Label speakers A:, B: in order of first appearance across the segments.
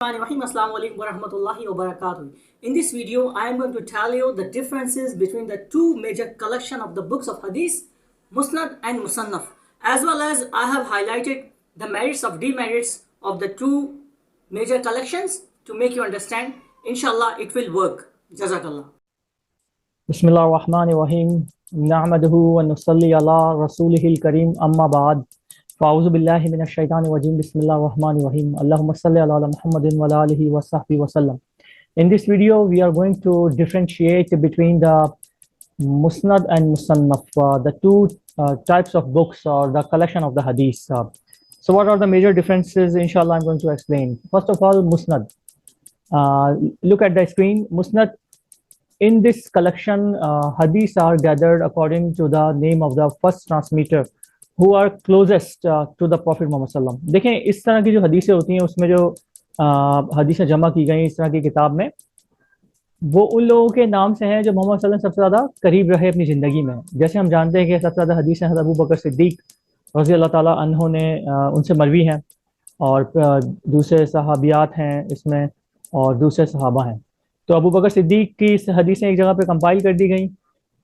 A: Assalamu alaikum warahmatullahi wabarakatuh. In this video, I am going to tell you the differences between the two major collection of the books of Hadith, Musnad and Musannaf, as well as I have highlighted the merits of demerits of the two major collections to make you understand. Inshallah, it will work. Jazakallah.
B: بسم اللہ الرحمن الرحیم نحمدہ ونصلی علی رسولہ الکریم اما بعد فاعوذ باللہ من الشیطان الرجیم بسم اللہ الرحمن الرحیم اللہم صلی علی محمد وعلی آلہ وصحبہ وسلم. In this video we are going to differentiate between the Musnad and Musannaf, the two types of books or the collection of the hadith. So what are the major differences? Inshallah I'm going to explain. First of all, Musnad. Look at the screen. Musnad. In this collection, hadiths are gathered according to the name of the first transmitter who are closest to the Prophet Muhammad sallam. دیکھیں اس طرح کی جو حدیثیں ہوتی ہیں اس میں جو حدیثیں جمع کی گئی اس طرح کی کتاب میں وہ ان لوگوں کے نام سے ہیں جو محمد صلی اللہ علیہ وسلم سب سے زیادہ قریب رہے اپنی زندگی میں. جیسے ہم جانتے ہیں کہ سب سے زیادہ حدیثیں حضرت ابو بکر صدیق رضی اللہ تعالیٰ عنہ نے ان سے مروی ہیں اور دوسرے صحابیات ہیں اس میں اور دوسرے صحابہ ہیں. تو ابو بکر صدیق کی حدیثیں ایک جگہ پہ کمپائل کر دی گئیں,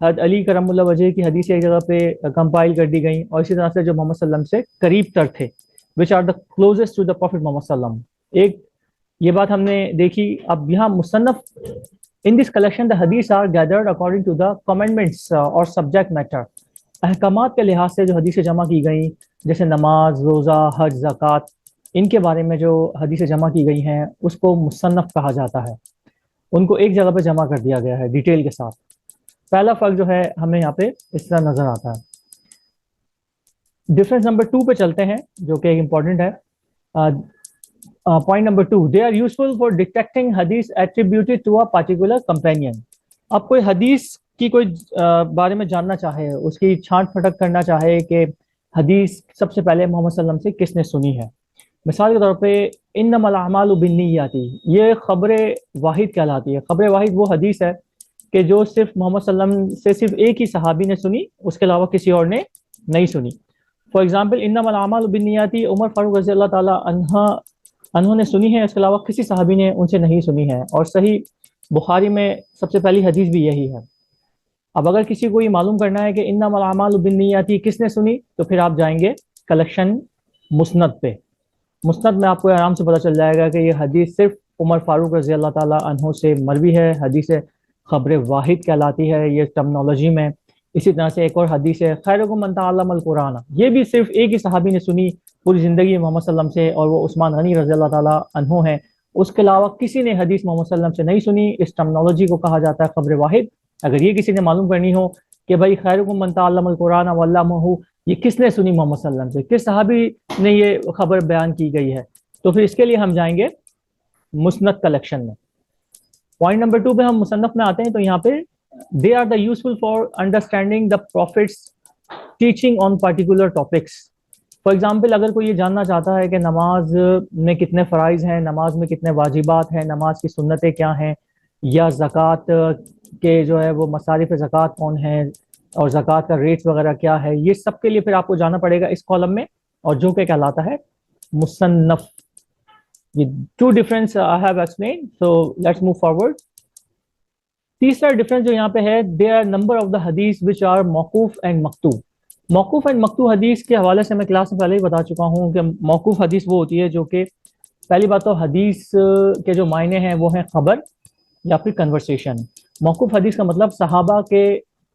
B: حضرت علی کرم اللہ وجہ کی حدیثیں ایک جگہ پہ کمپائل کر دی گئیں, اور اسی طرح سے جو محمد صلی اللہ علیہ وسلم سے قریب تر تھے which are the closest to the Prophet محمد صلی اللہ علیہ وسلم. ایک یہ بات ہم نے دیکھی. اب یہاں مصنف in this collection the hadiths are gathered according to the commandments اور subject matter. احکامات کے لحاظ سے جو حدیثیں جمع کی گئیں جیسے نماز, روزہ, حج, زکوٰۃ, ان کے بارے میں جو حدیثیں جمع کی گئی ہیں اس کو مصنف کہا جاتا ہے. ان کو ایک جگہ پہ جمع کر دیا گیا ہے ڈیٹیل کے ساتھ. پہلا فرق جو ہے ہمیں یہاں پہ اس طرح نظر آتا ہے. ڈفرینس نمبر 2 پہ چلتے ہیں جو کہ ایک امپورٹنٹ ہے. Point number 2, they are useful for detecting hadith attributed to a particular companion. اب کوئی حدیث کی کوئی بارے میں جاننا چاہے, اس کی چھانٹ پھٹک کرنا چاہے کہ حدیث سب سے پہلے محمد صلی اللہ علیہ وسلم سے کس نے سنی ہے. مثال کے طور پہ انما الاعمال بالنیات, یہ خبر واحد کہلاتی ہے. خبر واحد وہ حدیث ہے کہ جو صرف محمد صلی اللہ علیہ وسلم سے صرف ایک ہی صحابی نے سنی, اس کے علاوہ کسی اور نے نہیں سنی. فار ایگزامپل انما الاعمال بالنیات, عمر فاروق رضی اللہ تعالیٰ عنہ نے سنی ہے, اس کے علاوہ کسی صحابی نے ان سے نہیں سنی ہے, اور صحیح بخاری میں سب سے پہلی حدیث بھی یہی ہے. اب اگر کسی کو یہ معلوم کرنا ہے کہ انما الاعمال بالنیات کس نے سنی, تو پھر آپ جائیں گے کلیکشن مسند پہ. مسند میں آپ کو آرام سے پتہ چل جائے گا کہ یہ حدیث صرف عمر فاروق رضی اللہ تعالیٰ عنہ سے مروی ہے, حدیث خبر واحد کہلاتی ہے یہ ٹرمنالوجی میں. اسی طرح سے ایک اور حدیث ہے خیرکم من تعلم القرآن, یہ بھی صرف ایک ہی صحابی نے سنی پوری زندگی محمد صلی اللہ علیہ وسلم سے, اور وہ عثمان غنی رضی اللہ تعالیٰ عنہ ہیں. اس کے علاوہ کسی نے حدیث محمد صلی اللہ علیہ وسلم سے نہیں سنی. اس ٹرمنالوجی کو کہا جاتا ہے خبر واحد. اگر یہ کسی نے معلوم کرنی ہو کہ بھائی خیرکم من تعلم القرآن وعلمہ یہ کس نے سنی محمد صلی اللہ علیہ وسلم سے, کس صحابی نے یہ خبر بیان کی گئی ہے, تو پھر اس کے لیے ہم جائیں گے مسند کلیکشن میں. پوائنٹ نمبر 2 پہ ہم مصنف میں آتے ہیں. تو یہاں پہ they are the useful for understanding the prophets teaching on particular topics. For example اگر کوئی یہ جاننا چاہتا ہے کہ نماز میں کتنے فرائض ہیں, نماز میں کتنے واجبات ہیں, نماز کی سنتیں کیا ہیں, یا زکوٰۃ کے جو ہے وہ مصارف زکوٰۃ کون ہیں, اور زکوٰۃ کا ریٹس وغیرہ کیا ہے, یہ سب کے لیے پھر آپ کو جانا پڑے گا اس کالم میں, اور جو کہ کہلاتا ہے مصنف. یہ 2 difference I have explained. So let's move forward. تیسرا ڈفرینس جو یہاں پہ ہے, there are number of the hadith which are موقوف and مقطوع. موقوف and مقطوع حدیث کے حوالے سے میں کلاس میں پہلے ہی بتا چکا ہوں کہ موقوف حدیث وہ ہوتی ہے جو کہ پہلی بات تو حدیث کے جو معنی ہیں وہ ہیں خبر یا پھر کنورسیشن. موقوف حدیث کا مطلب صحابہ کے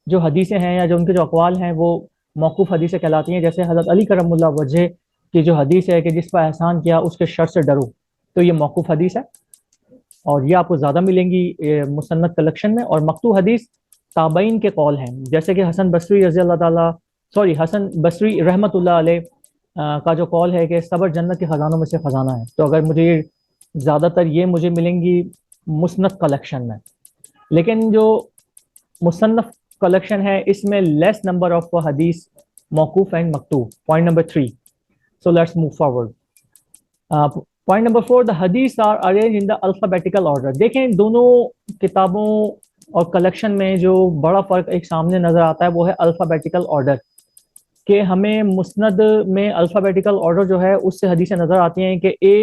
B: جو حدیثیں ہیں یا جو ان کے جو اقوال ہیں وہ موقوف حدیثیں کہلاتی ہیں. جیسے حضرت علی کرم اللہ وجہ کی جو حدیث ہے کہ جس پر احسان کیا اس کے شر سے ڈرو, تو یہ موقوف حدیث ہے, اور یہ آپ کو زیادہ ملیں گی مسند کلیکشن میں. اور مقطوع حدیث تابعین کے قول ہیں, جیسے کہ حسن بصری رضی اللہ تعالیٰ حسن بصری رحمۃ اللہ علیہ کا جو قول ہے کہ صبر جنت کے خزانوں میں سے خزانہ ہے. تو اگر مجھے زیادہ تر یہ مجھے ملیں گی مسند کلیکشن میں. لیکن جو مصنف کلیکشن ہے اس میں less number of hadith mawquf and maqtu. Point number 3. So let's move forward. Point number 4, the hadiths are arranged in the alphabetical order. دیکھیں دونوں کتابوں اور کلیکشن میں جو بڑا فرق ایک سامنے نظر آتا ہے وہ ہے alphabetical order. کہ ہمیں مسند میں الفابیٹیکل آرڈر جو ہے اس سے حدیثیں نظر آتی ہیں کہ اے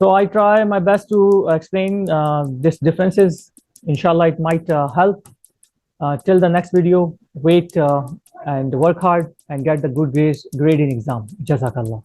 B: So I try my best to explain these differences. Inshallah, it might help. Till the next video, wait and work hard and get the good grade in exam. Jazakallah.